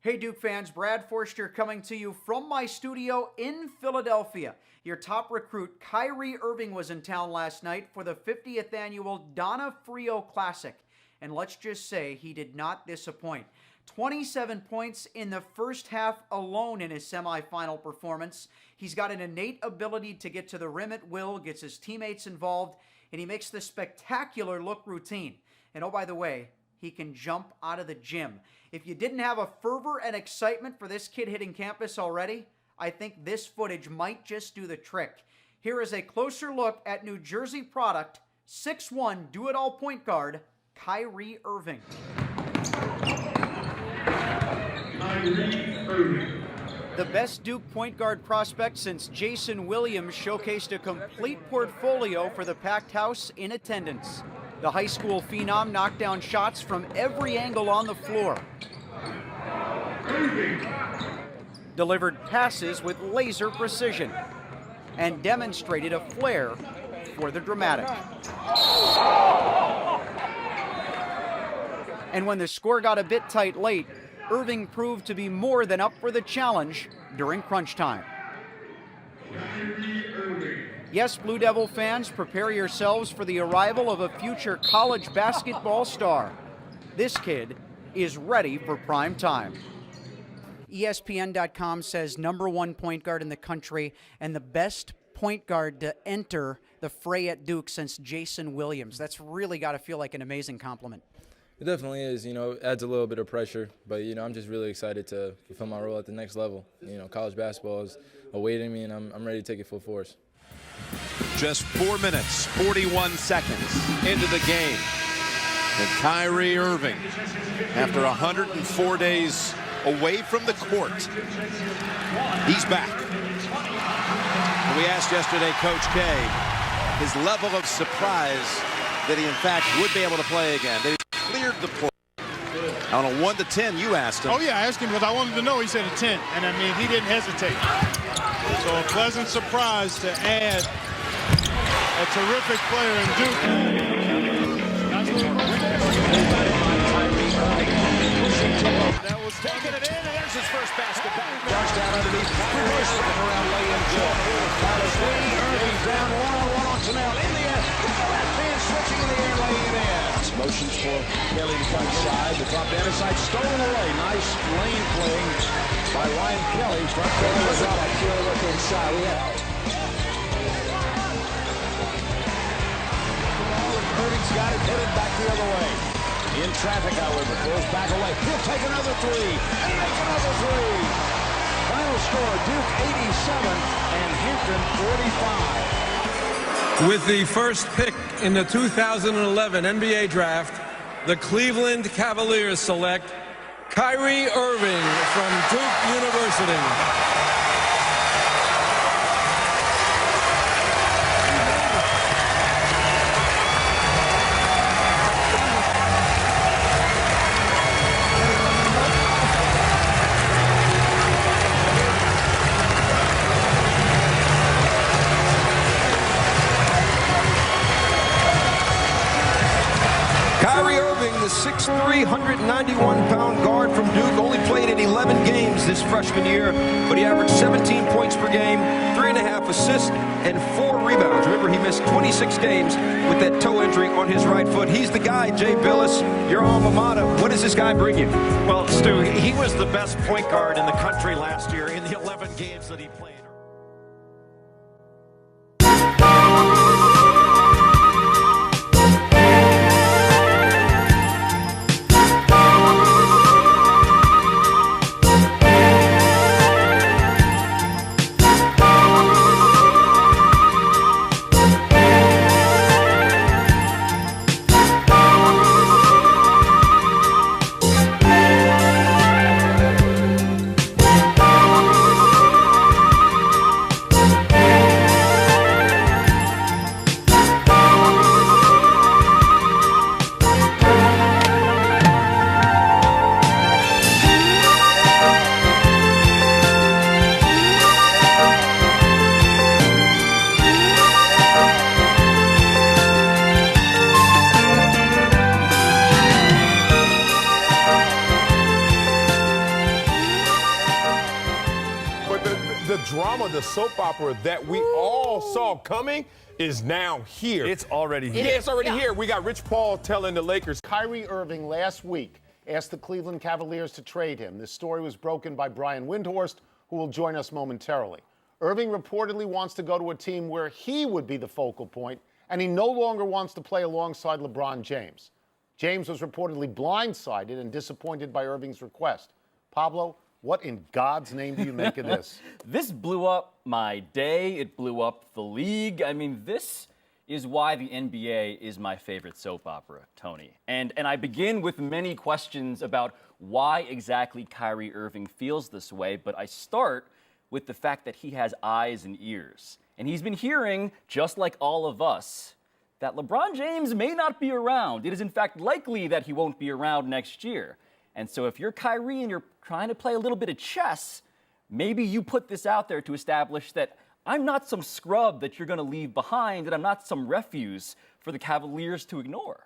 Hey Duke fans, Brad Forster coming to you from my studio in Philadelphia. Your top recruit, Kyrie Irving, was in town last night for the 50th annual Donna Frio Classic. And let's just say he did not disappoint. 27 points in the first half alone in his semifinal performance. He's got an innate ability to get to the rim at will, gets his teammates involved, and he makes the spectacular look routine. And oh, by the way, he can jump out of the gym. If you didn't have a fervor and excitement for this kid hitting campus already, I think this footage might just do the trick. Here is a closer look at New Jersey product, 6'1" do-it-all point guard, Kyrie Irving. Kyrie Irving. The best Duke point guard prospect since Jason Williams showcased a complete portfolio for the packed house in attendance. The high school phenom knocked down shots from every angle on the floor. Delivered passes with laser precision and demonstrated a flair for the dramatic. And when the score got a bit tight late, Irving proved to be more than up for the challenge during crunch time. Yes, Blue Devil fans, prepare yourselves for the arrival of a future college basketball star. This kid is ready for prime time. ESPN.com says #1 point guard in the country and the best point guard to enter the fray at Duke since Jason Williams. That's really got to feel like an amazing compliment. It definitely is. It adds a little bit of pressure, but, I'm just really excited to fulfill my role at the next level. College basketball is awaiting me, and I'm ready to take it full force. Just 4 minutes, 41 seconds into the game. And Kyrie Irving, after 104 days away from the court, he's back. And we asked yesterday Coach K his level of surprise that he, in fact, would be able to play again, that he cleared the play. On a 1 to 10, you asked him. Oh, yeah, I asked him because I wanted to know. He said a 10, and he didn't hesitate. So a pleasant surprise to add a terrific player in Duke. That was taking it in, and there's his first basket. Darts down underneath. Reverse looking around, lay-in jump. Irving down one-on-one on Chanel. In the air. Left hand switching in the air, laying in. Motions for Kelly to come inside. The top down inside, stolen away. Nice lane playing by Ryan Kelly. Front corner was out. Kelly look inside. Irving's got it, headed back the other way. In traffic, however, throws back away. He'll take another three, and make another three. Final score, Duke 87 and Hampton 45. With the first pick in the 2011 NBA Draft, the Cleveland Cavaliers select Kyrie Irving from Duke University. Kyrie Irving, the 6'3", 191-pound guard from Duke, only played in 11 games this freshman year, but he averaged 17 points per game, 3.5 assists, and 4 rebounds. Remember, he missed 26 games with that toe injury on his right foot. He's the guy, Jay Billis, your alma mater. What does this guy bring you? Well, Stu, he was the best point guard in the country last year in the 11 games that he played. drama, the soap opera that we all saw coming is now here. It's already here. Yeah, it's already here. We got Rich Paul telling the Lakers. Kyrie Irving last week asked the Cleveland Cavaliers to trade him. This story was broken by Brian Windhorst, who will join us momentarily. Irving reportedly wants to go to a team where he would be the focal point, and he no longer wants to play alongside LeBron James. James was reportedly blindsided and disappointed by Irving's request. Pablo, what in God's name do you make of this? This blew up my day. It blew up the league. I mean, this is why the NBA is my favorite soap opera, Tony. And I begin with many questions about why exactly Kyrie Irving feels this way, but I start with the fact that he has eyes and ears. And he's been hearing, just like all of us, that LeBron James may not be around. It is in fact likely that he won't be around next year. And so if you're Kyrie and you're trying to play a little bit of chess, maybe you put this out there to establish that I'm not some scrub that you're going to leave behind, and I'm not some refuse for the Cavaliers to ignore.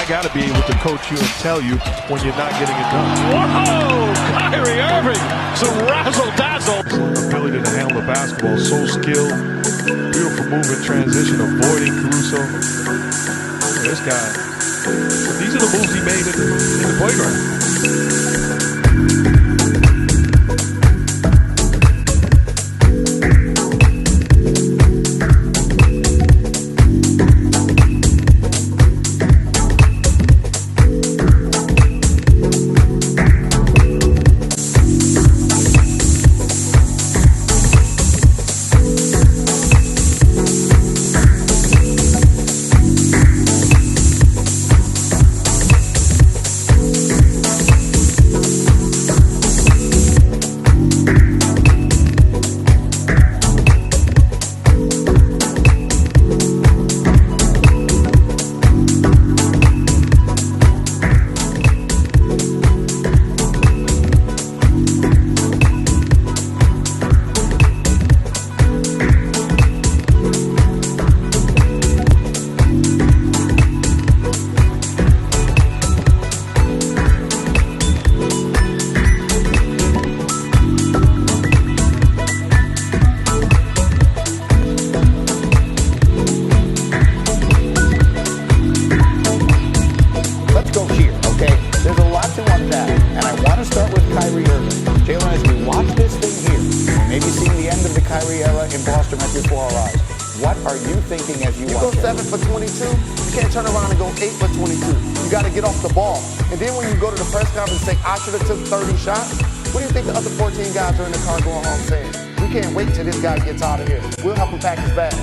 Got to be able to coach you and tell you when you're not getting it done. Whoa! Kyrie Irving! Some razzle-dazzle! Ability to handle the basketball, so skilled. Beautiful move in transition, avoiding Caruso. This guy. These are the moves he made in the playground. Kyrie era in Boston right before our eyes. What are you thinking as you watch? You go 7 for 22, you can't turn around and go 8 for 22. You got to get off the ball. And then when you go to the press conference and say, I should have took 30 shots, what do you think the other 14 guys are in the car going home saying? We can't wait till this guy gets out of here. We'll help him pack his bag.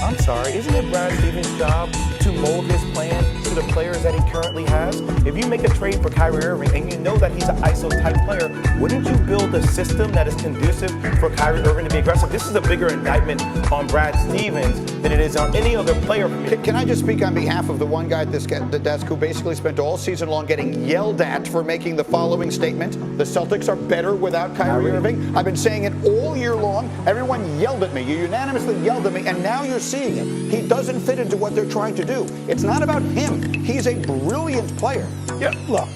I'm sorry, isn't it Brad Stevens' job to mold his plan to the players that he currently has? If you make a trade for Kyrie Irving and you know that he's an ISO-type player, wouldn't you build a system that is conducive for Kyrie Irving to be aggressive? This is a bigger indictment on Brad Stevens than it is on any other player. Can I just speak on behalf of the one guy at the desk who basically spent all season long getting yelled at for making the following statement? The Celtics are better without Kyrie Irving. I've been saying it all year long. Everyone yelled at me. You unanimously yelled at me, and now you're seeing it. He doesn't fit into what they're trying to do. It's not about him. He's a brilliant player. Yeah, look,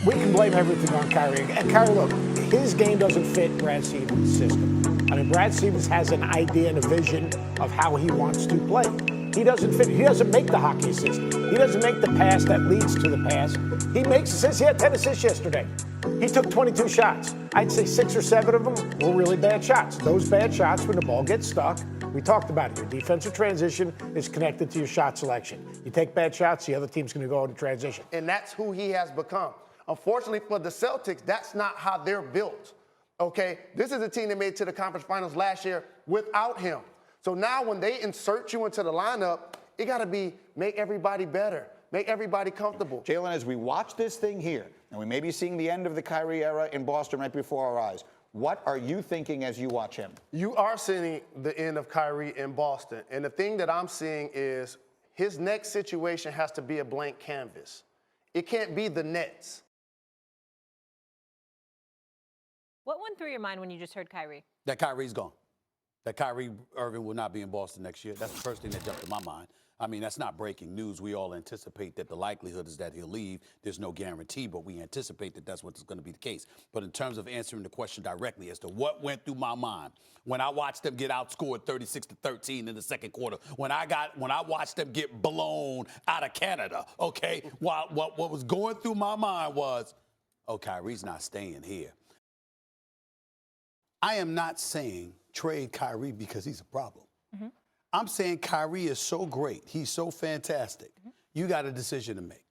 we can blame everything on Kyrie. And Kyrie, look, his game doesn't fit Brad Stevens' system. I mean, Brad Stevens has an idea and a vision of how he wants to play. He doesn't fit. He doesn't make the hockey assist. He doesn't make the pass that leads to the pass. He makes assists. He had 10 assists yesterday. He took 22 shots. I'd say 6 or 7 of them were really bad shots. Those bad shots, when the ball gets stuck, We talked about it. Your defensive transition is connected to your shot selection. You take bad shots, the other team's going to go into transition. And that's who he has become. Unfortunately for the Celtics, that's not how they're built. Okay? This is a team that made it to the conference finals last year without him. So now when they insert you into the lineup, it got to be make everybody better, make everybody comfortable. Jalen, as we watch this thing here, and we may be seeing the end of the Kyrie era in Boston right before our eyes, what are you thinking as you watch him? You are seeing the end of Kyrie in Boston. And the thing that I'm seeing is his next situation has to be a blank canvas. It can't be the Nets. What went through your mind when you just heard Kyrie? That Kyrie's gone. That Kyrie Irving will not be in Boston next year. That's the first thing that jumped to my mind. I mean, that's not breaking news. We all anticipate that the likelihood is that he'll leave. There's no guarantee, but we anticipate that that's what's going to be the case. But in terms of answering the question directly as to what went through my mind when I watched them get outscored 36-13 in the second quarter, when I watched them get blown out of Canada, okay, what was going through my mind was, oh, Kyrie's not staying here. I am not saying trade Kyrie because he's a problem. I'm saying Kyrie is so great. He's so fantastic. You got a decision to make.